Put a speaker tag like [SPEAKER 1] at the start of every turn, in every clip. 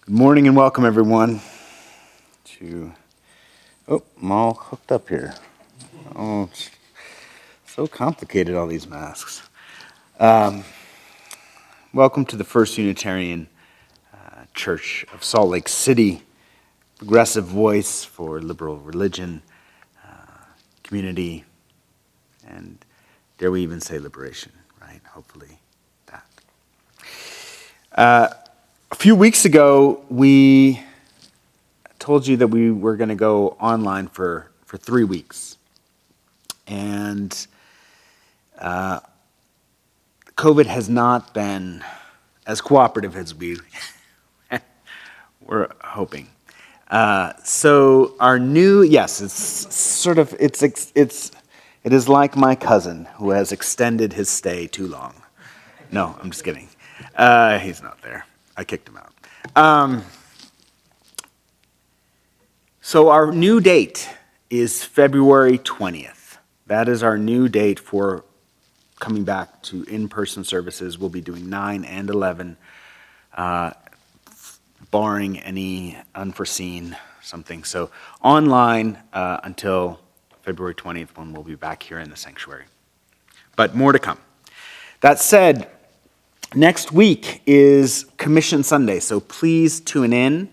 [SPEAKER 1] Good morning and welcome everyone I'm all hooked up here. Oh, it's so complicated, all these masks. Welcome to the First Unitarian Church of Salt Lake City, progressive voice for liberal religion, community, and dare we even say liberation, right? Hopefully that. A few weeks ago, we told you that we were going to go online for 3 weeks. And COVID has not been as cooperative as we were hoping. So our new, yes, it is like my cousin who has extended his stay too long. No, I'm just kidding. He's not there. I kicked him out. So our new date is February 20th. That is our new date for coming back to in-person services. We'll be doing 9 and 11, barring any unforeseen something. So online until February 20th, when we'll be back here in the sanctuary. But more to come. That said, next week is Commission Sunday, so please tune in.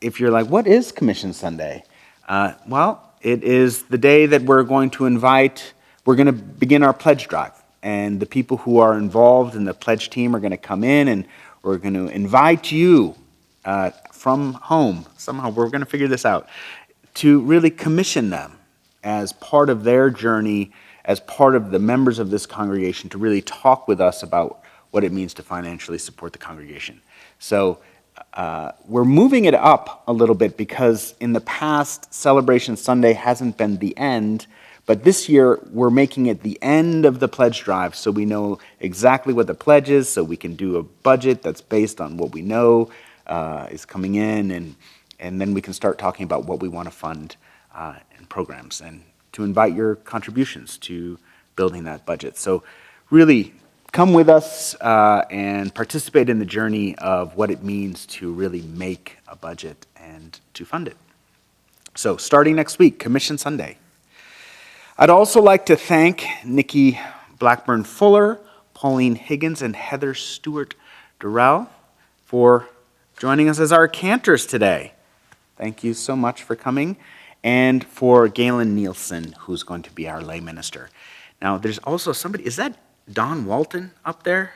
[SPEAKER 1] If you're like, what is Commission Sunday? Well, it is the day that we're going to begin our pledge drive. And the people who are involved in the pledge team are going to come in and we're going to invite you from home. Somehow we're going to figure this out. To really commission them as part of their journey, as part of the members of this congregation, to really talk with us about what it means to financially support the congregation. So we're moving it up a little bit because in the past, Celebration Sunday hasn't been the end, but this year we're making it the end of the pledge drive, so we know exactly what the pledge is, so we can do a budget that's based on what we know is coming in, and then we can start talking about what we want to fund in programs and to invite your contributions to building that budget. So really come with us and participate in the journey of what it means to really make a budget and to fund it. So starting next week, Commission Sunday. I'd also like to thank Nikki Blackburn Fuller, Pauline Higgins, and Heather Stewart Dorrell for joining us as our cantors today. Thank you so much for coming. And for Gaylan Nielson, who's going to be our lay minister. Now, there's also somebody, is that Don Walton up there?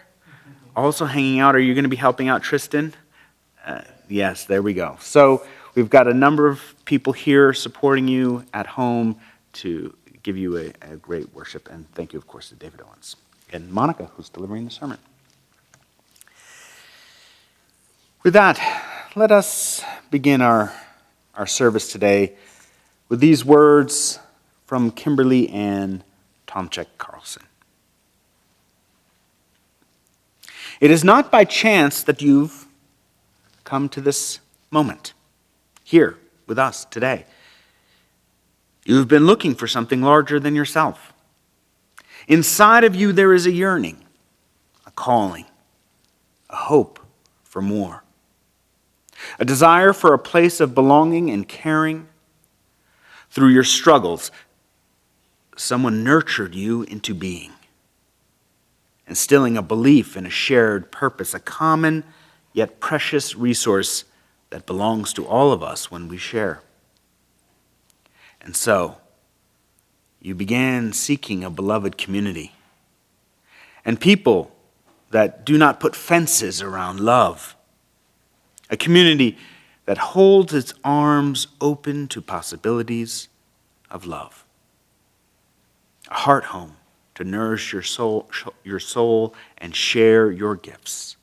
[SPEAKER 1] Also hanging out. Are you going to be helping out Tristan? Yes, there we go. So we've got a number of people here supporting you at home to give you a great worship. And thank you, of course, to David Owens. And Monica, who's delivering the sermon. With that, let us begin our service today with these words from Kimberly and Tomczyk Carlson. It is not by chance that you've come to this moment, here with us today. You've been looking for something larger than yourself. Inside of you there is a yearning, a calling, a hope for more. A desire for a place of belonging and caring. Through your struggles, someone nurtured you into being, instilling a belief in a shared purpose, a common yet precious resource that belongs to all of us when we share. And so, you began seeking a beloved community and people that do not put fences around love. A community that holds its arms open to possibilities of love. A heart home to nourish your soul and share your gifts.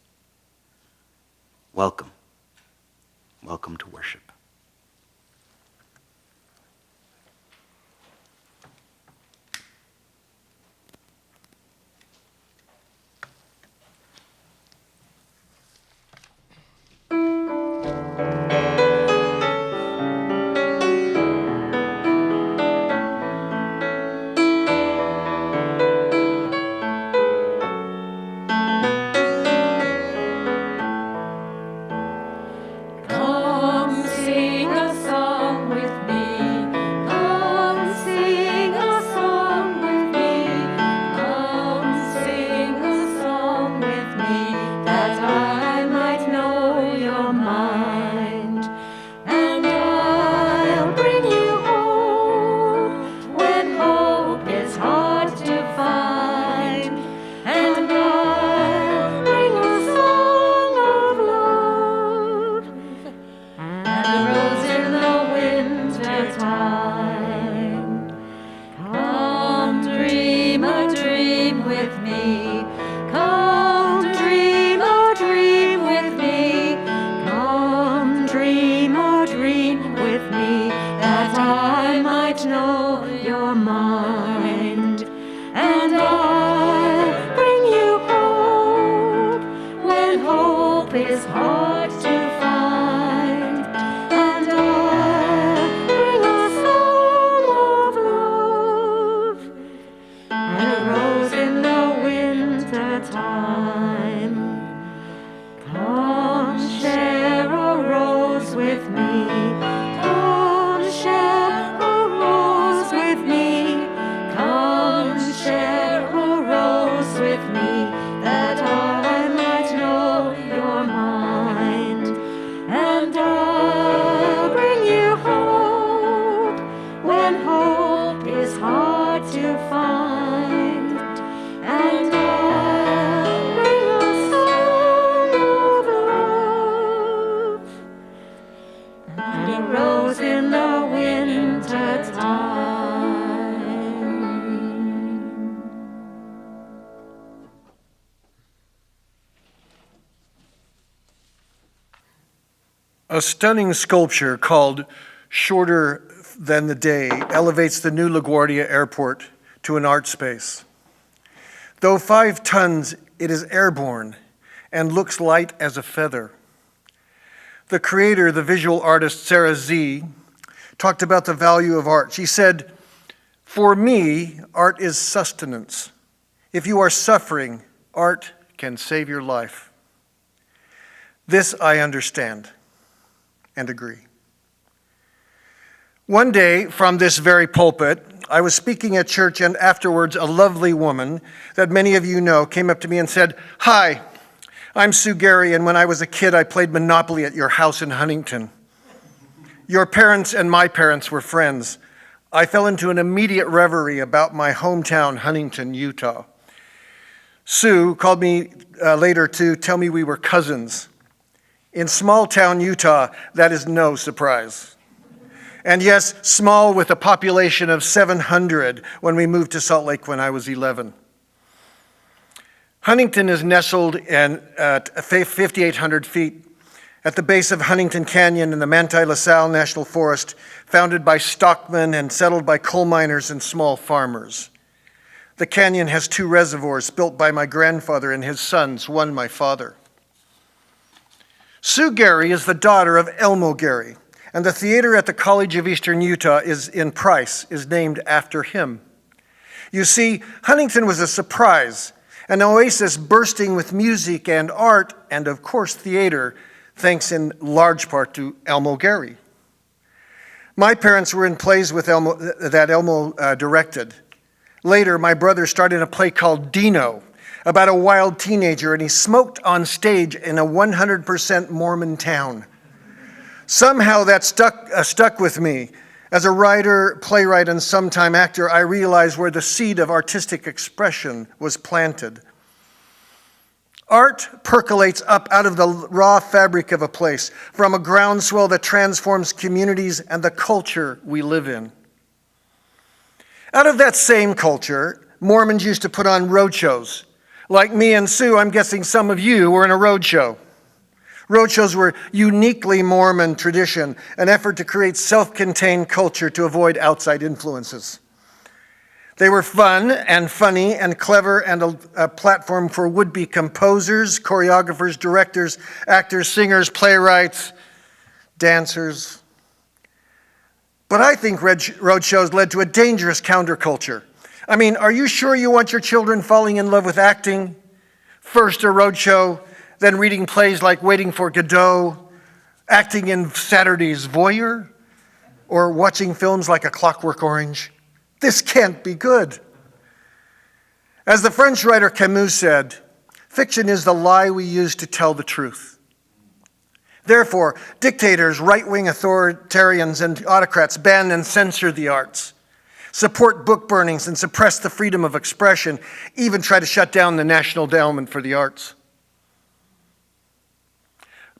[SPEAKER 1] Welcome. Welcome to worship.
[SPEAKER 2] Come sing. and a rose in the winter time.
[SPEAKER 3] A stunning sculpture called Shorter Than the Day elevates the new LaGuardia Airport to an art space. Though 5 tons, it is airborne and looks light as a feather. The creator, the visual artist Sarah Z., talked about the value of art. She said, "For me, art is sustenance. If you are suffering, art can save your life." This I understand and agree. One day, from this very pulpit, I was speaking at church, and afterwards a lovely woman that many of you know came up to me and said, "Hi, I'm Sue Gary, and when I was a kid, I played Monopoly at your house in Huntington. Your parents and my parents were friends. I fell into an immediate reverie about my hometown, Huntington, Utah. Sue called me later to tell me we were cousins. In small town Utah, that is no surprise. And yes, small with a population of 700 when we moved to Salt Lake when I was 11. Huntington is nestled at 5,800 feet at the base of Huntington Canyon in the Manti La Salle National Forest, founded by stockmen and settled by coal miners and small farmers. The canyon has 2 reservoirs built by my grandfather and his sons, one my father. Sue Gary is the daughter of Elmo Gary, and the theater at the College of Eastern Utah is named after him. You see, Huntington was a surprise, an oasis bursting with music and art, and of course theater, thanks in large part to Elmo Gary. My parents were in plays with Elmo that Elmo directed. Later, my brother starred in a play called Dino, about a wild teenager, and he smoked on stage in a 100% Mormon town. Somehow that stuck with me. As a writer, playwright, and sometime actor, I realized where the seed of artistic expression was planted. Art percolates up out of the raw fabric of a place, from a groundswell that transforms communities and the culture we live in. Out of that same culture, Mormons used to put on roadshows. Like me and Sue, I'm guessing some of you were in a roadshow. Roadshows were uniquely Mormon tradition, an effort to create self-contained culture to avoid outside influences. They were fun and funny and clever, and a platform for would-be composers, choreographers, directors, actors, singers, playwrights, dancers. But I think roadshows led to a dangerous counterculture. I mean, are you sure you want your children falling in love with acting? First a roadshow, then reading plays like Waiting for Godot, acting in Saturday's Voyeur, or watching films like A Clockwork Orange? This can't be good. As the French writer Camus said, fiction is the lie we use to tell the truth. Therefore, dictators, right-wing authoritarians, and autocrats ban and censor the arts, support book burnings, and suppress the freedom of expression, even try to shut down the National Endowment for the Arts.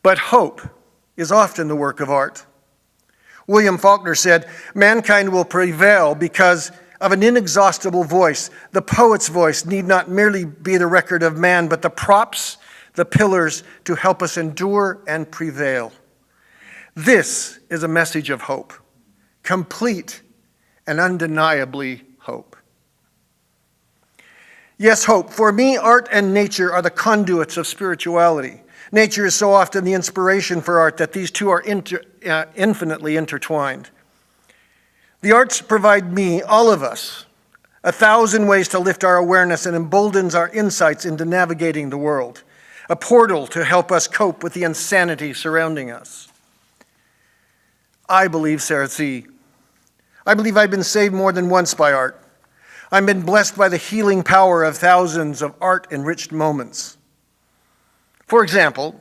[SPEAKER 3] But hope is often the work of art. William Faulkner said, "Mankind will prevail because of an inexhaustible voice. The poet's voice need not merely be the record of man, but the props, the pillars to help us endure and prevail." This is a message of hope, complete and undeniably hope. Yes, hope. For me, art and nature are the conduits of spirituality. Nature is so often the inspiration for art that these two are infinitely intertwined. The arts provide me, all of us, 1,000 ways to lift our awareness and emboldens our insights into navigating the world, a portal to help us cope with the insanity surrounding us. I believe Sarah Z. I believe I've been saved more than once by art. I've been blessed by the healing power of thousands of art-enriched moments. For example,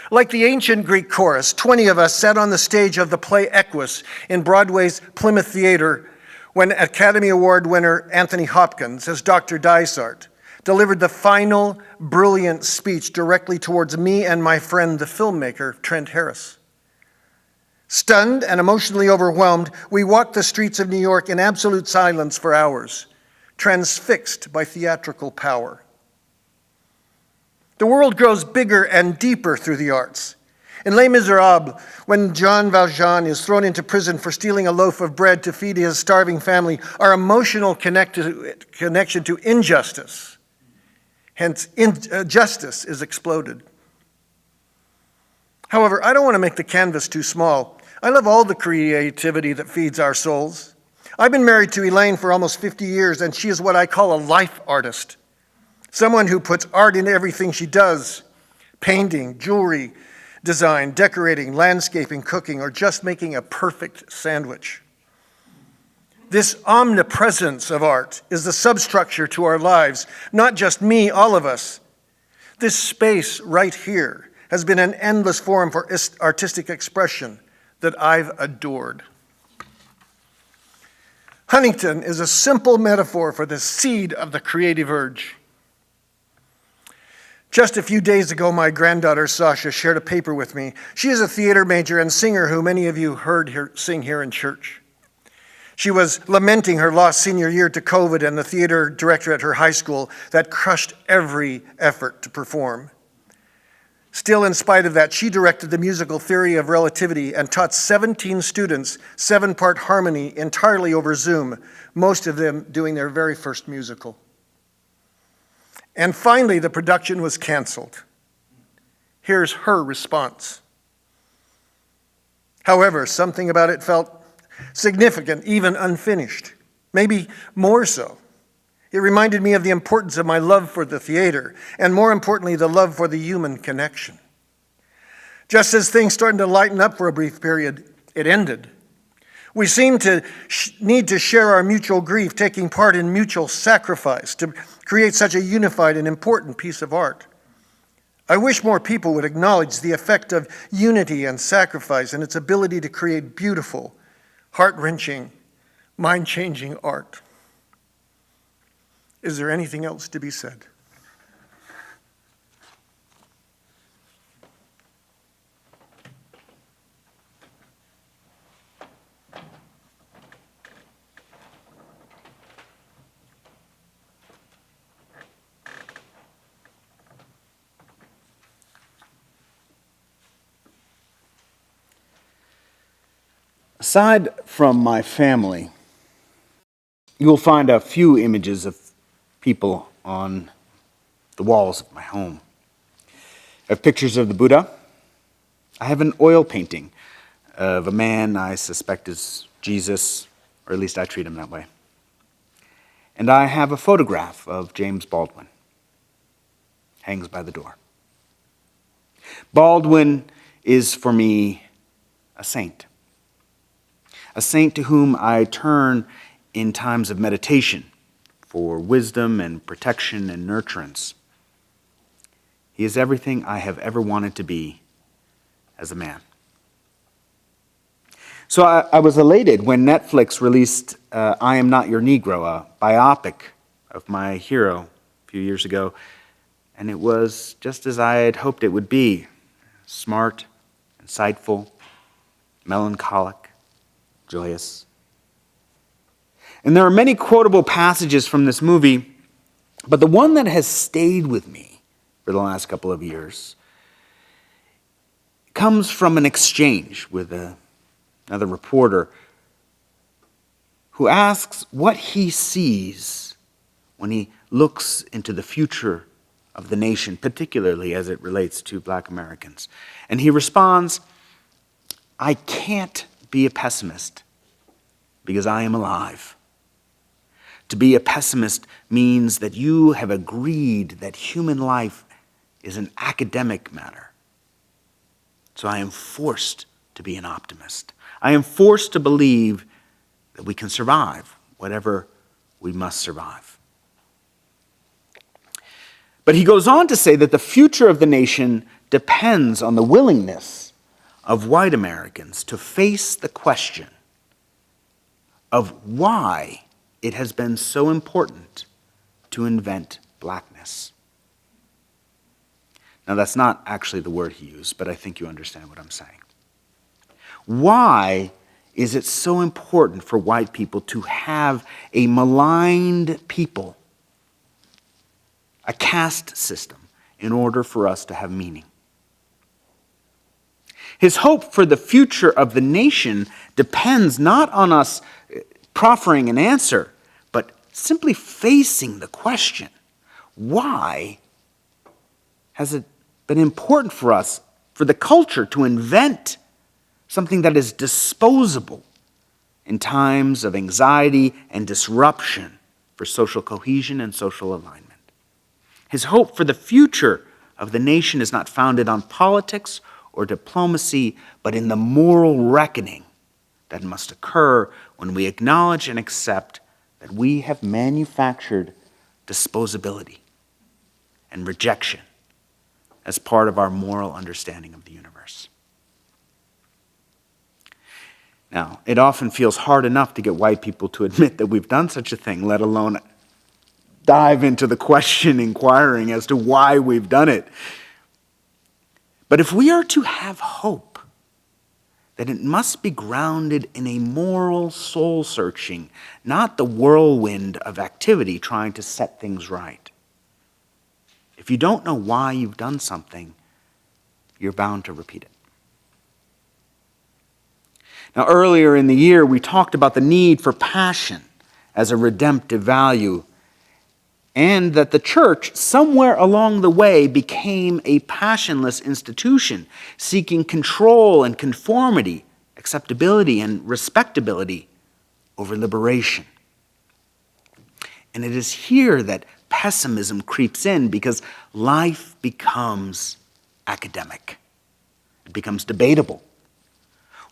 [SPEAKER 3] like the ancient Greek chorus, 20 of us sat on the stage of the play Equus in Broadway's Plymouth Theater when Academy Award winner Anthony Hopkins, as Dr. Dysart, delivered the final brilliant speech directly towards me and my friend, the filmmaker, Trent Harris. Stunned and emotionally overwhelmed, we walked the streets of New York in absolute silence for hours, transfixed by theatrical power. The world grows bigger and deeper through the arts. In Les Miserables, when Jean Valjean is thrown into prison for stealing a loaf of bread to feed his starving family, our emotional connection to injustice, hence justice, is exploded. However, I don't want to make the canvas too small. I love all the creativity that feeds our souls. I've been married to Elaine for almost 50 years, and she is what I call a life artist. Someone who puts art into everything she does: painting, jewelry, design, decorating, landscaping, cooking, or just making a perfect sandwich. This omnipresence of art is the substructure to our lives, not just me, all of us. This space right here has been an endless forum for artistic expression that I've adored. Huntington is a simple metaphor for the seed of the creative urge. Just a few days ago, my granddaughter, Sasha, shared a paper with me. She is a theater major and singer who many of you heard sing here in church. She was lamenting her lost senior year to COVID and the theater director at her high school that crushed every effort to perform. Still, in spite of that, she directed the musical Theory of Relativity and taught 17 students 7-part harmony entirely over Zoom, most of them doing their very first musical. And finally, the production was canceled. Here's her response. However, something about it felt significant, even unfinished, maybe more so. It reminded me of the importance of my love for the theater, and more importantly, the love for the human connection. Just as things started to lighten up for a brief period, it ended. We seem to need to share our mutual grief, taking part in mutual sacrifice to create such a unified and important piece of art. I wish more people would acknowledge the effect of unity and sacrifice and its ability to create beautiful, heart-wrenching, mind-changing art. Is there anything else to be said?
[SPEAKER 1] Aside from my family, you will find a few images of people on the walls of my home. I have pictures of the Buddha. I have an oil painting of a man I suspect is Jesus, or at least I treat him that way. And I have a photograph of James Baldwin. Hangs by the door. Baldwin is for me a saint. A saint to whom I turn in times of meditation for wisdom and protection and nurturance. He is everything I have ever wanted to be as a man. So I was elated when Netflix released I Am Not Your Negro, a biopic of my hero a few years ago, and it was just as I had hoped it would be. Smart, insightful, melancholic, joyous. And there are many quotable passages from this movie, but the one that has stayed with me for the last couple of years comes from an exchange with another reporter who asks what he sees when he looks into the future of the nation, particularly as it relates to Black Americans. And he responds, "I can't be a pessimist because I am alive." To be a pessimist means that you have agreed that human life is an academic matter. So I am forced to be an optimist. I am forced to believe that we can survive whatever we must survive. But he goes on to say that the future of the nation depends on the willingness of white Americans to face the question of why it has been so important to invent blackness. Now, that's not actually the word he used, but I think you understand what I'm saying. Why is it so important for white people to have a maligned people, a caste system, in order for us to have meaning? His hope for the future of the nation depends not on us proffering an answer, but simply facing the question, why has it been important for us, for the culture, to invent something that is disposable in times of anxiety and disruption for social cohesion and social alignment? His hope for the future of the nation is not founded on politics or diplomacy, but in the moral reckoning that must occur when we acknowledge and accept that we have manufactured disposability and rejection as part of our moral understanding of the universe. Now, it often feels hard enough to get white people to admit that we've done such a thing, let alone dive into the question inquiring as to why we've done it. But if we are to have hope, then it must be grounded in a moral soul searching, not the whirlwind of activity trying to set things right. If you don't know why you've done something, you're bound to repeat it. Now, earlier in the year, we talked about the need for passion as a redemptive value, and that the church, somewhere along the way, became a passionless institution, seeking control and conformity, acceptability and respectability over liberation. And it is here that pessimism creeps in, because life becomes academic. It becomes debatable,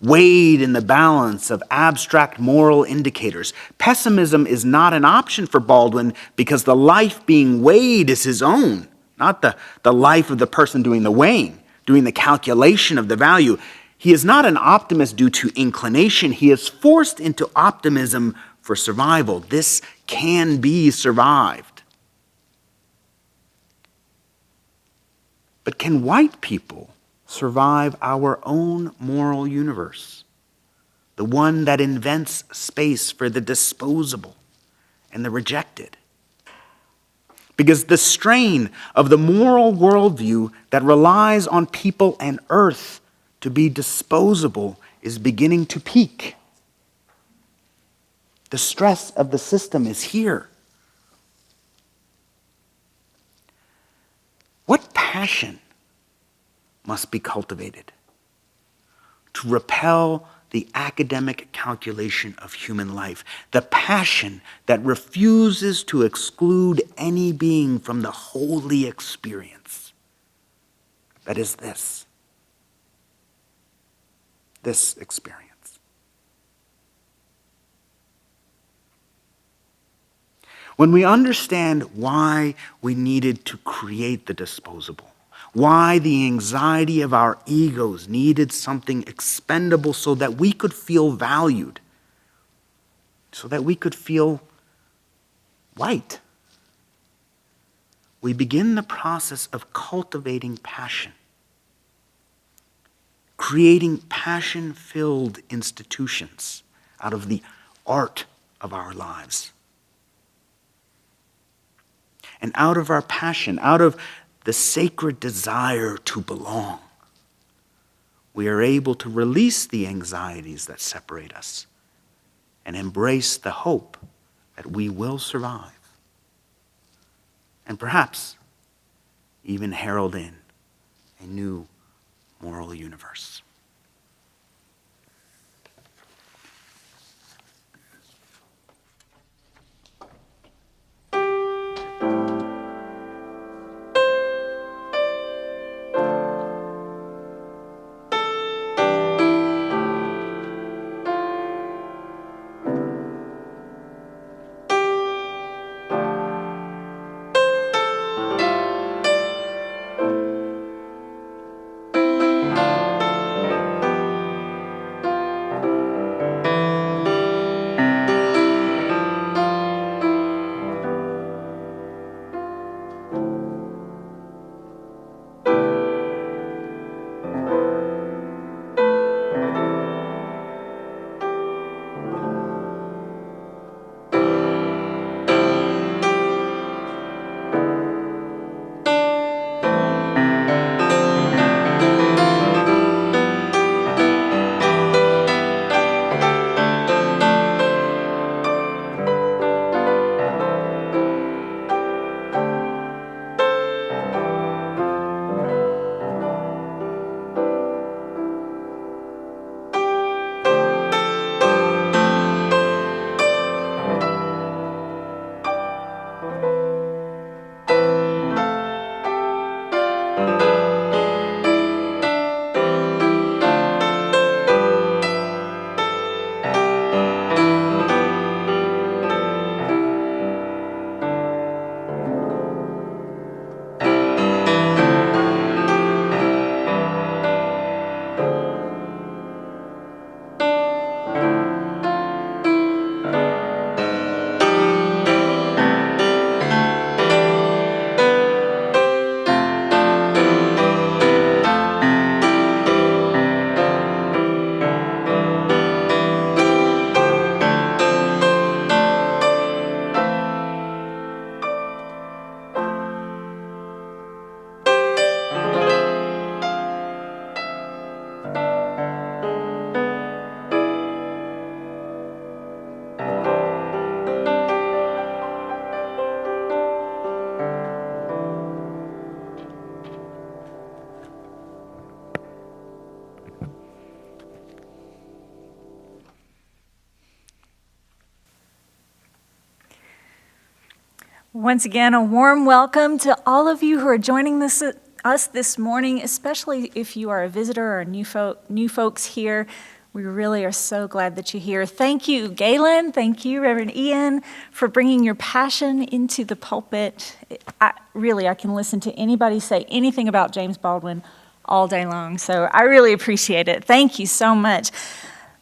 [SPEAKER 1] weighed in the balance of abstract moral indicators. Pessimism is not an option for Baldwin because the life being weighed is his own, not the life of the person doing the weighing, doing the calculation of the value. He is not an optimist due to inclination. He is forced into optimism for survival. This can be survived. But can white people survive our own moral universe, the one that invents space for the disposable and the rejected? Because the strain of the moral worldview that relies on people and earth to be disposable is beginning to peak. The stress of the system is here. What passion must be cultivated to repel the academic calculation of human life, the passion that refuses to exclude any being from the holy experience that is this experience. When we understand why we needed to create the disposable, why the anxiety of our egos needed something expendable so that we could feel valued, so that we could feel white, we begin the process of cultivating passion, creating passion-filled institutions out of the art of our lives. And out of our passion, out of the sacred desire to belong, we are able to release the anxieties that separate us and embrace the hope that we will survive, and perhaps even herald in a new moral universe.
[SPEAKER 4] Once again, a warm welcome to all of you who are joining us this morning, especially if you are a visitor or new folks here. We really are so glad that you're here. Thank you, Gaylan. Thank you, Reverend Ian, for bringing your passion into the pulpit. I can listen to anybody say anything about James Baldwin all day long, so I really appreciate it. Thank you so much.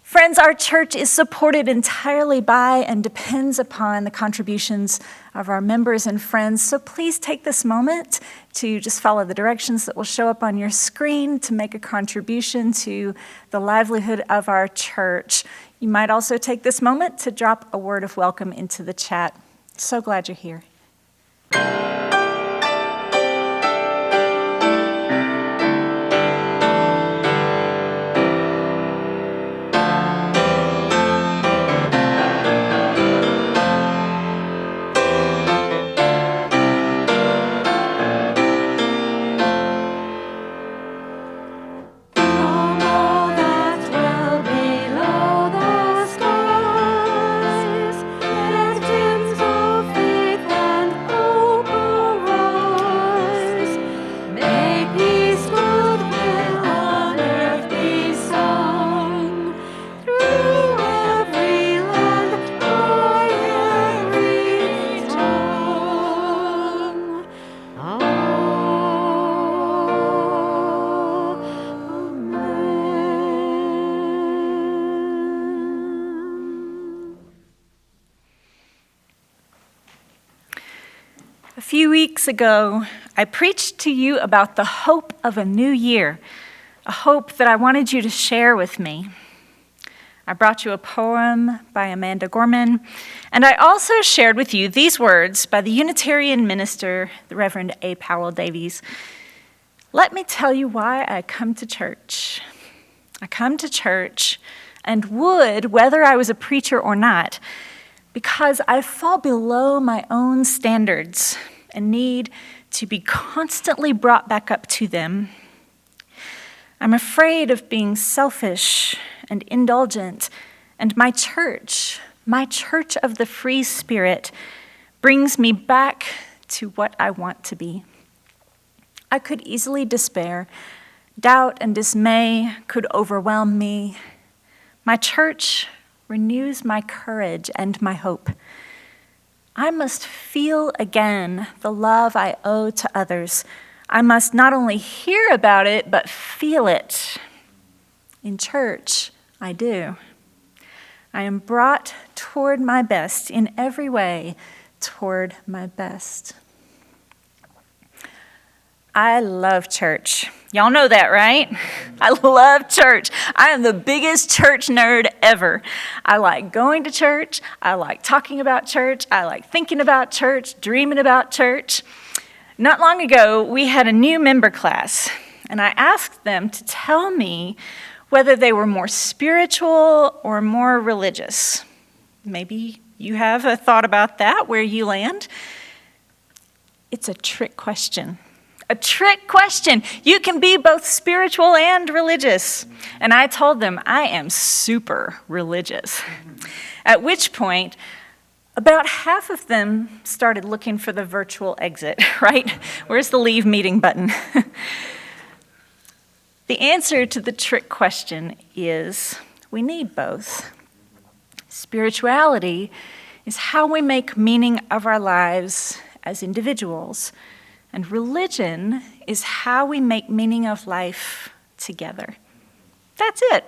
[SPEAKER 4] Friends, our church is supported entirely by and depends upon the contributions of our members and friends, so please take this moment to just follow the directions that will show up on your screen to make a contribution to the livelihood of our church. You might also take this moment to drop a word of welcome into the chat. So glad you're here. A few weeks ago, I preached to you about the hope of a new year, a hope that I wanted you to share with me. I brought you a poem by Amanda Gorman, and I also shared with you these words by the Unitarian minister, the Reverend A. Powell Davies. Let me tell you why I come to church. I come to church and would, whether I was a preacher or not, because I fall below my own standards and need to be constantly brought back up to them. I'm afraid of being selfish and indulgent, and my church of the free spirit, brings me back to what I want to be. I could easily despair. Doubt and dismay could overwhelm me. My church renews my courage and my hope. I must feel again the love I owe to others. I must not only hear about it, but feel it. In church, I do. I am brought toward my best, in every way, toward my best. I love church. Y'all know that, right? I love church. I am the biggest church nerd ever. I like going to church. I like talking about church. I like thinking about church, dreaming about church. Not long ago, we had a new member class, and I asked them to tell me whether they were more spiritual or more religious. Maybe you have a thought about that, where you land. It's a trick question. A trick question. You can be both spiritual and religious. And I told them I am super religious. At which point, about half of them started looking for the virtual exit, right? Where's the leave meeting button? The answer to the trick question is we need both. Spirituality is how we make meaning of our lives as individuals. And religion is how we make meaning of life together. That's it.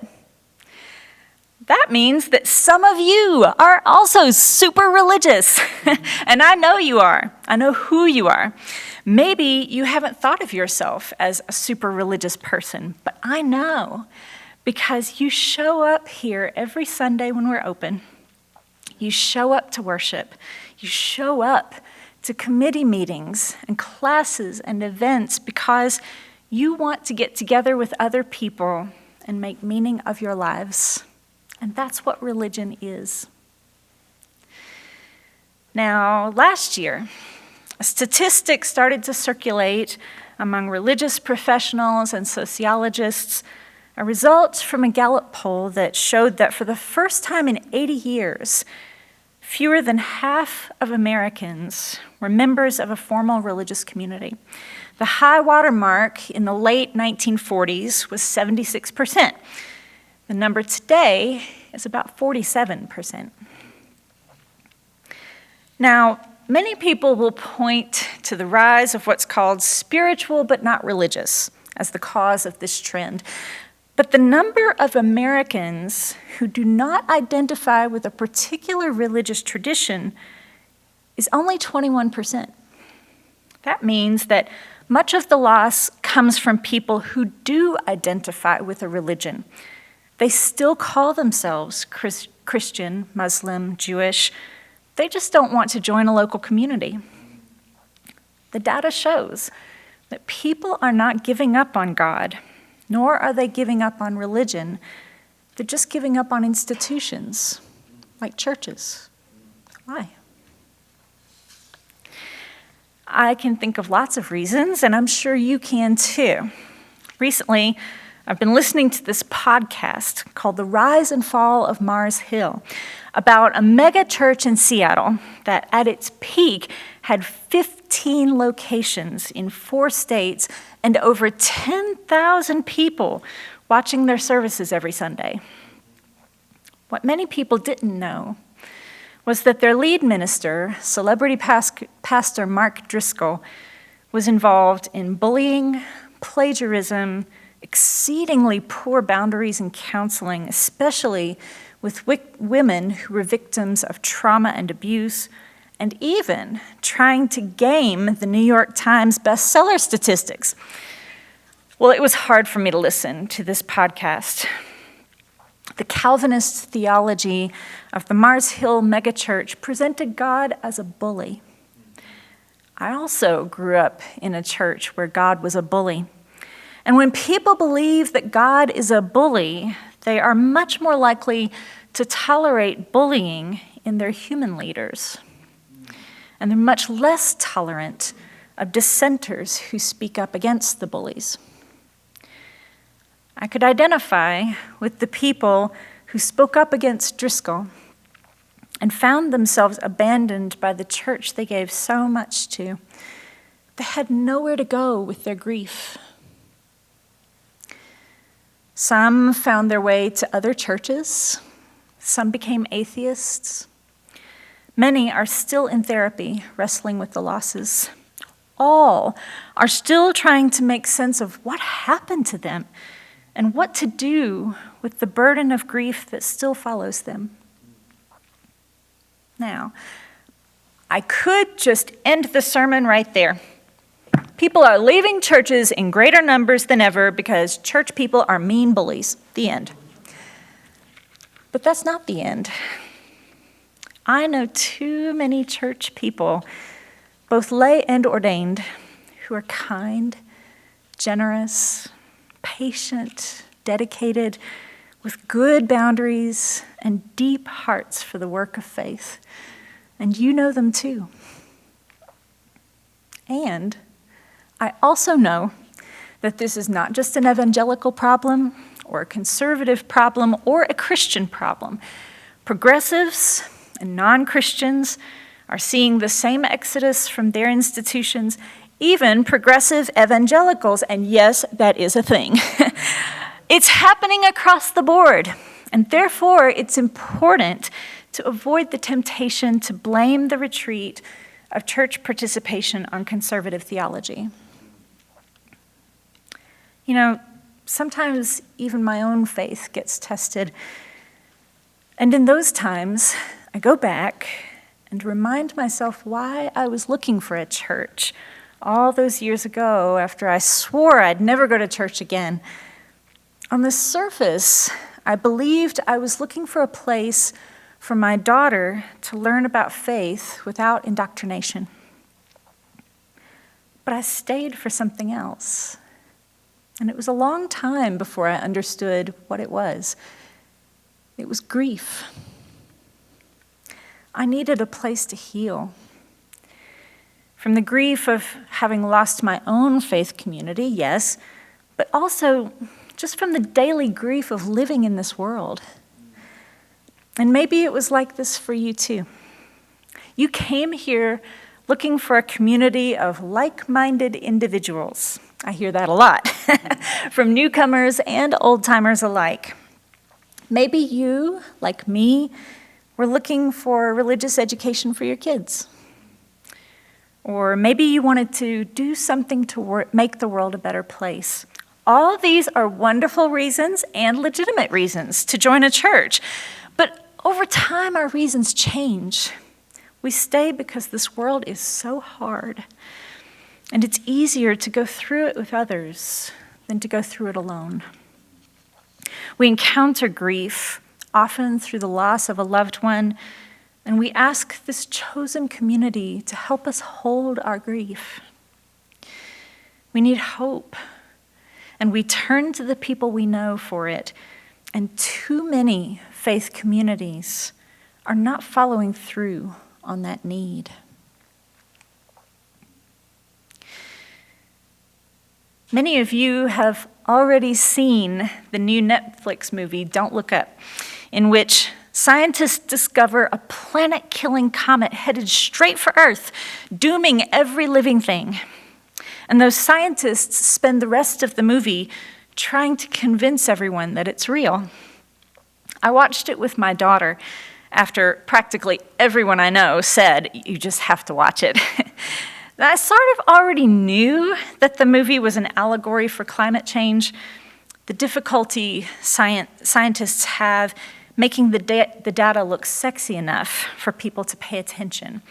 [SPEAKER 4] That means that some of you are also super religious. And I know you are. I know who you are. Maybe you haven't thought of yourself as a super religious person, but I know because you show up here every Sunday when we're open. You show up to worship. You show up to committee meetings and classes and events because you want to get together with other people and make meaning of your lives. And that's what religion is. Now, last year, a statistic started to circulate among religious professionals and sociologists, a result from a Gallup poll that showed that for the first time in 80 years, fewer than half of Americans were members of a formal religious community. The high water mark in the late 1940s was 76%. The number today is about 47%. Now, many people will point to the rise of what's called spiritual but not religious as the cause of this trend. But the number of Americans who do not identify with a particular religious tradition is only 21%. That means that much of the loss comes from people who do identify with a religion. They still call themselves Christian, Muslim, Jewish. They just don't want to join a local community. The data shows that people are not giving up on God, nor are they giving up on religion. They're just giving up on institutions, like churches. Why? I can think of lots of reasons, and I'm sure you can too. Recently, I've been listening to this podcast called The Rise and Fall of Mars Hill about a mega church in Seattle that at its peak had 15 locations in 4 states and over 10,000 people watching their services every Sunday. What many people didn't know was that their lead minister, celebrity pastor Mark Driscoll, was involved in bullying, plagiarism, exceedingly poor boundaries in counseling, especially with women who were victims of trauma and abuse, and even trying to game the New York Times bestseller statistics. Well, it was hard for me to listen to this podcast. The Calvinist theology of the Mars Hill megachurch presented God as a bully. I also grew up in a church where God was a bully. And when people believe that God is a bully, they are much more likely to tolerate bullying in their human leaders. And they're much less tolerant of dissenters who speak up against the bullies. I could identify with the people who spoke up against Driscoll and found themselves abandoned by the church they gave so much to. They had nowhere to go with their grief. Some found their way to other churches. Some became atheists. Many are still in therapy, wrestling with the losses. All are still trying to make sense of what happened to them and what to do with the burden of grief that still follows them. Now, I could just end the sermon right there. People are leaving churches in greater numbers than ever because church people are mean bullies. The end. But that's not the end. I know too many church people, both lay and ordained, who are kind, generous, patient, dedicated, with good boundaries and deep hearts for the work of faith. And you know them too. And I also know that this is not just an evangelical problem or a conservative problem or a Christian problem. Progressives and non-Christians are seeing the same exodus from their institutions, even progressive evangelicals, and yes, that is a thing. It's happening across the board, and therefore it's important to avoid the temptation to blame the retreat of church participation on conservative theology. You know, sometimes even my own faith gets tested. And in those times, I go back and remind myself why I was looking for a church all those years ago after I swore I'd never go to church again. On the surface, I believed I was looking for a place for my daughter to learn about faith without indoctrination. But I stayed for something else. And it was a long time before I understood what it was. It was grief. I needed a place to heal. From the grief of having lost my own faith community, yes, but also just from the daily grief of living in this world. And maybe it was like this for you too. You came here looking for a community of like-minded individuals. I hear that a lot, from newcomers and old-timers alike. Maybe you, like me, were looking for religious education for your kids. Or maybe you wanted to do something to make the world a better place. All these are wonderful reasons and legitimate reasons to join a church. But over time, our reasons change. We stay because this world is so hard. And it's easier to go through it with others than to go through it alone. We encounter grief, often through the loss of a loved one, and we ask this chosen community to help us hold our grief. We need hope, and we turn to the people we know for it, and too many faith communities are not following through on that need. Many of you have already seen the new Netflix movie, Don't Look Up, in which scientists discover a planet-killing comet headed straight for Earth, dooming every living thing. And those scientists spend the rest of the movie trying to convince everyone that it's real. I watched it with my daughter after practically everyone I know said, "You just have to watch it." I sort of already knew that the movie was an allegory for climate change. The difficulty scientists have making the data look sexy enough for people to pay attention.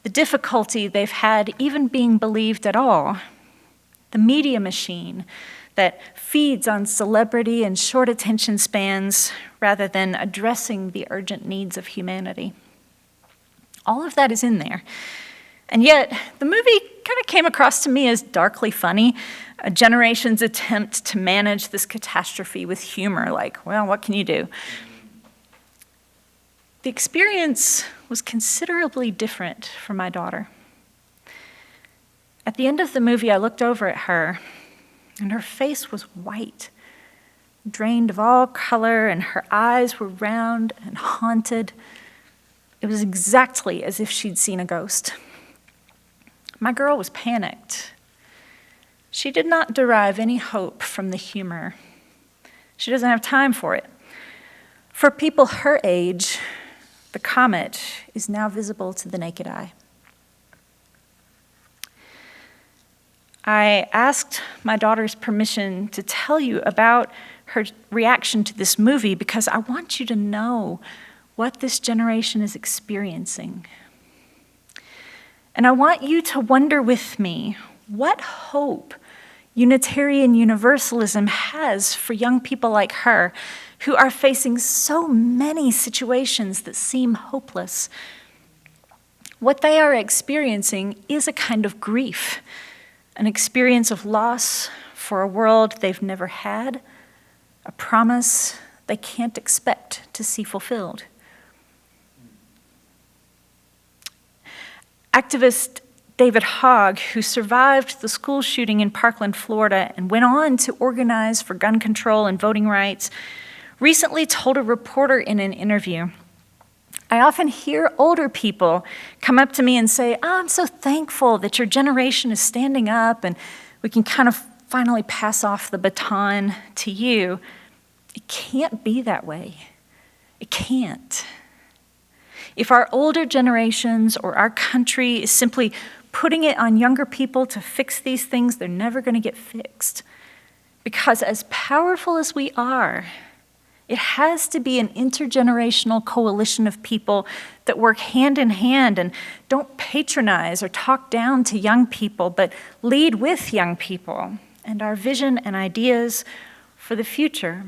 [SPEAKER 4] The difficulty they've had even being believed at all. The media machine that feeds on celebrity and short attention spans rather than addressing the urgent needs of humanity. All of that is in there. And yet, the movie kind of came across to me as darkly funny, a generation's attempt to manage this catastrophe with humor, like, well, what can you do? The experience was considerably different for my daughter. At the end of the movie, I looked over at her, and her face was white, drained of all color, and her eyes were round and haunted. It was exactly as if she'd seen a ghost. My girl was panicked. She did not derive any hope from the humor. She doesn't have time for it. For people her age, the comet is now visible to the naked eye. I asked my daughter's permission to tell you about her reaction to this movie because I want you to know what this generation is experiencing. And I want you to wonder with me what hope Unitarian Universalism has for young people like her who are facing so many situations that seem hopeless. What they are experiencing is a kind of grief, an experience of loss for a world they've never had, a promise they can't expect to see fulfilled. Activist David Hogg, who survived the school shooting in Parkland, Florida, and went on to organize for gun control and voting rights, recently told a reporter in an interview, "I often hear older people come up to me and say, I'm so thankful that your generation is standing up and we can kind of finally pass off the baton to you." It can't be that way. It can't. If our older generations or our country is simply putting it on younger people to fix these things, they're never going to get fixed. Because as powerful as we are, it has to be an intergenerational coalition of people that work hand in hand and don't patronize or talk down to young people, but lead with young people and our vision and ideas for the future.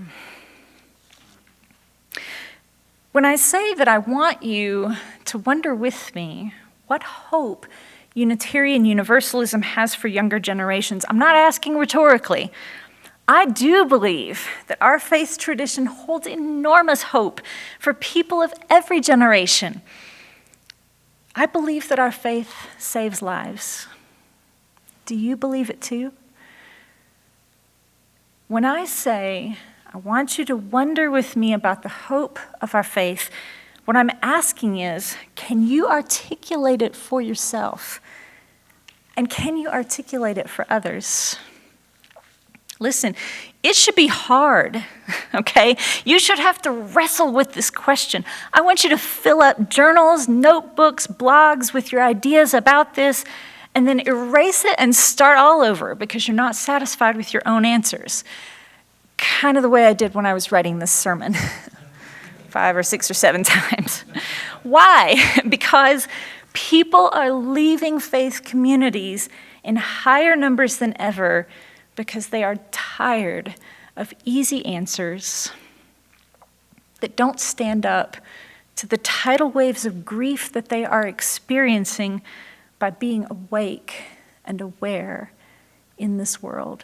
[SPEAKER 4] When I say that I want you to wonder with me what hope Unitarian Universalism has for younger generations, I'm not asking rhetorically. I do believe that our faith tradition holds enormous hope for people of every generation. I believe that our faith saves lives. Do you believe it too? When I say I want you to wonder with me about the hope of our faith, What I'm asking is, can you articulate it for yourself? And can you articulate it for others? Listen, it should be hard, okay? You should have to wrestle with this question. I want you to fill up journals, notebooks, blogs with your ideas about this, and then erase it and start all over because you're not satisfied with your own answers. Kind of the way I did when I was writing this sermon 5 or 6 or 7 times. Why? Because people are leaving faith communities in higher numbers than ever because they are tired of easy answers that don't stand up to the tidal waves of grief that they are experiencing by being awake and aware in this world.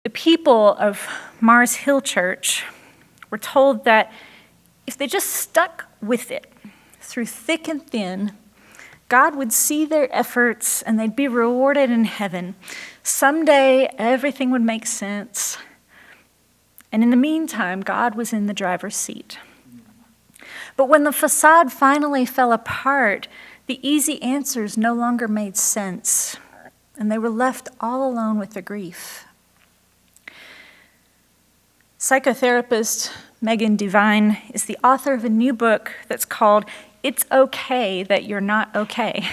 [SPEAKER 4] The people of Mars Hill Church were told that if they just stuck with it through thick and thin, God would see their efforts and they'd be rewarded in heaven. Someday, everything would make sense. And in the meantime, God was in the driver's seat. But when the facade finally fell apart, the easy answers no longer made sense, and they were left all alone with their grief. Psychotherapist Megan Devine is the author of a new book that's called It's Okay That You're Not Okay.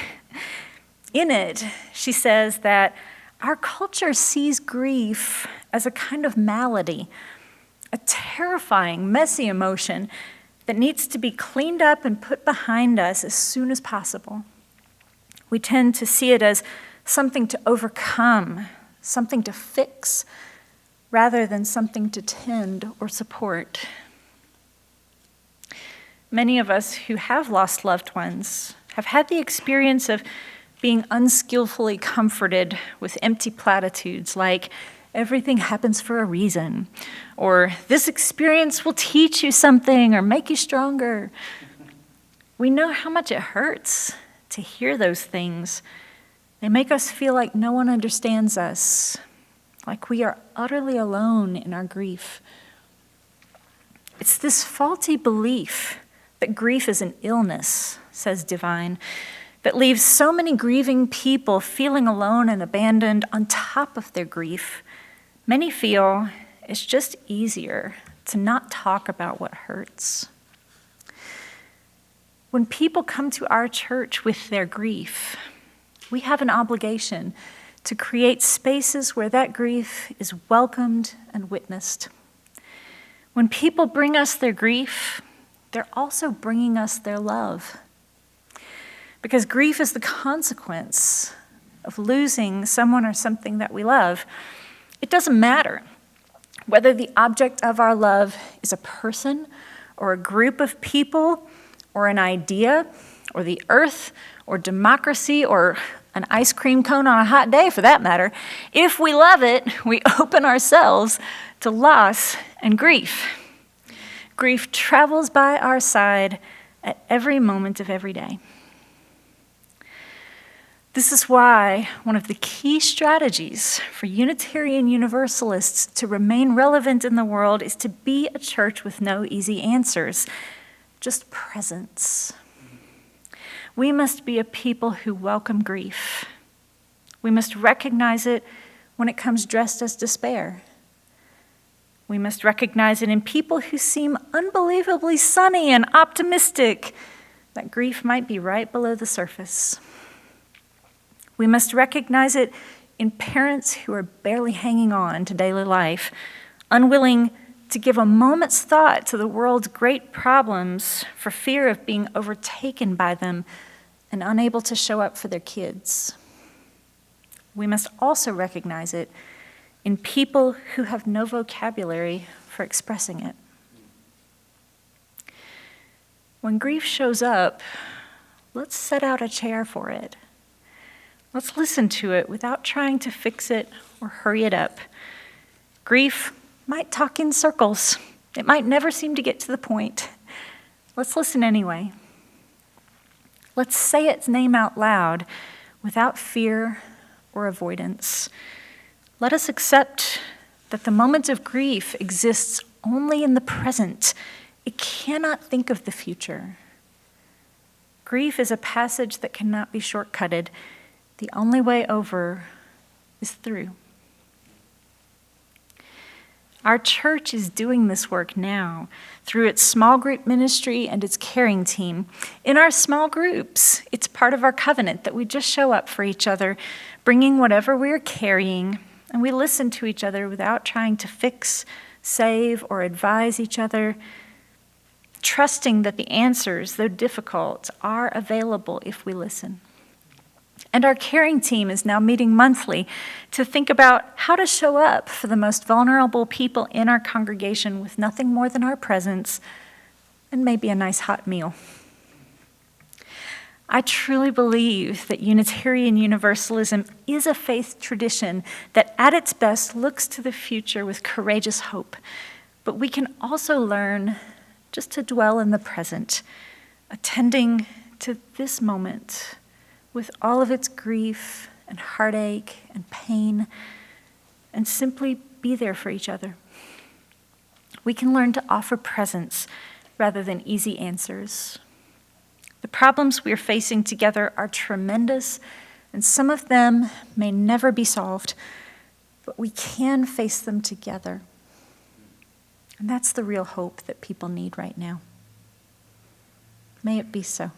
[SPEAKER 4] In it, she says that our culture sees grief as a kind of malady, a terrifying, messy emotion that needs to be cleaned up and put behind us as soon as possible. We tend to see it as something to overcome, something to fix, rather than something to tend or support. Many of us who have lost loved ones have had the experience of being unskillfully comforted with empty platitudes like, everything happens for a reason, or this experience will teach you something or make you stronger. We know how much it hurts to hear those things. They make us feel like no one understands us, like we are utterly alone in our grief. It's this faulty belief that grief is an illness, says Devine, that leaves so many grieving people feeling alone and abandoned on top of their grief. Many feel it's just easier to not talk about what hurts. When people come to our church with their grief, we have an obligation to create spaces where that grief is welcomed and witnessed. When people bring us their grief, they're also bringing us their love. Because grief is the consequence of losing someone or something that we love. It doesn't matter whether the object of our love is a person or a group of people or an idea or the earth or democracy or an ice cream cone on a hot day for that matter. If we love it, we open ourselves to loss and grief. Grief travels by our side at every moment of every day. This is why one of the key strategies for Unitarian Universalists to remain relevant in the world is to be a church with no easy answers, just presence. We must be a people who welcome grief. We must recognize it when it comes dressed as despair. We must recognize it in people who seem unbelievably sunny and optimistic, that grief might be right below the surface. We must recognize it in parents who are barely hanging on to daily life, unwilling to give a moment's thought to the world's great problems for fear of being overtaken by them and unable to show up for their kids. We must also recognize it in people who have no vocabulary for expressing it. When grief shows up, let's set out a chair for it. Let's listen to it without trying to fix it or hurry it up. Grief might talk in circles. It might never seem to get to the point. Let's listen anyway. Let's say its name out loud without fear or avoidance. Let us accept that the moment of grief exists only in the present. It cannot think of the future. Grief is a passage that cannot be shortcutted. The only way over is through. Our church is doing this work now through its small group ministry and its caring team. In our small groups, it's part of our covenant that we just show up for each other, bringing whatever we're carrying, and we listen to each other without trying to fix, save, or advise each other, trusting that the answers, though difficult, are available if we listen. And our caring team is now meeting monthly to think about how to show up for the most vulnerable people in our congregation with nothing more than our presence and maybe a nice hot meal. I truly believe that Unitarian Universalism is a faith tradition that at its best looks to the future with courageous hope. But we can also learn just to dwell in the present, attending to this moment with all of its grief and heartache and pain, and simply be there for each other. We can learn to offer presence rather than easy answers. The problems we are facing together are tremendous, and some of them may never be solved, but we can face them together. And that's the real hope that people need right now. May it be so.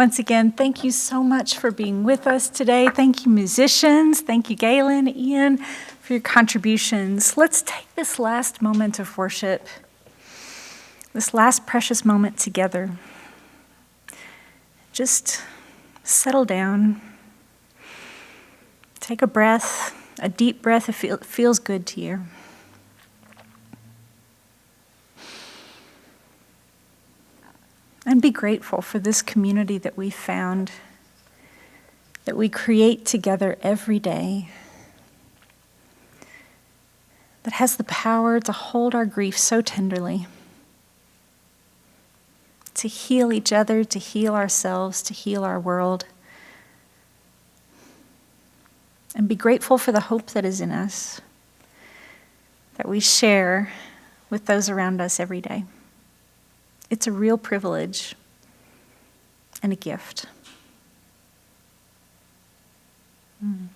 [SPEAKER 4] Once again, thank you so much for being with us today. Thank you, musicians. Thank you, Gaylan, Ian, for your contributions. Let's take this last moment of worship, this last precious moment together. Just settle down. Take a breath, a deep breath if it feels good to you. And be grateful for this community that we found, that we create together every day, that has the power to hold our grief so tenderly, to heal each other, to heal ourselves, to heal our world. And be grateful for the hope that is in us, that we share with those around us every day. It's a real privilege and a gift. Mm.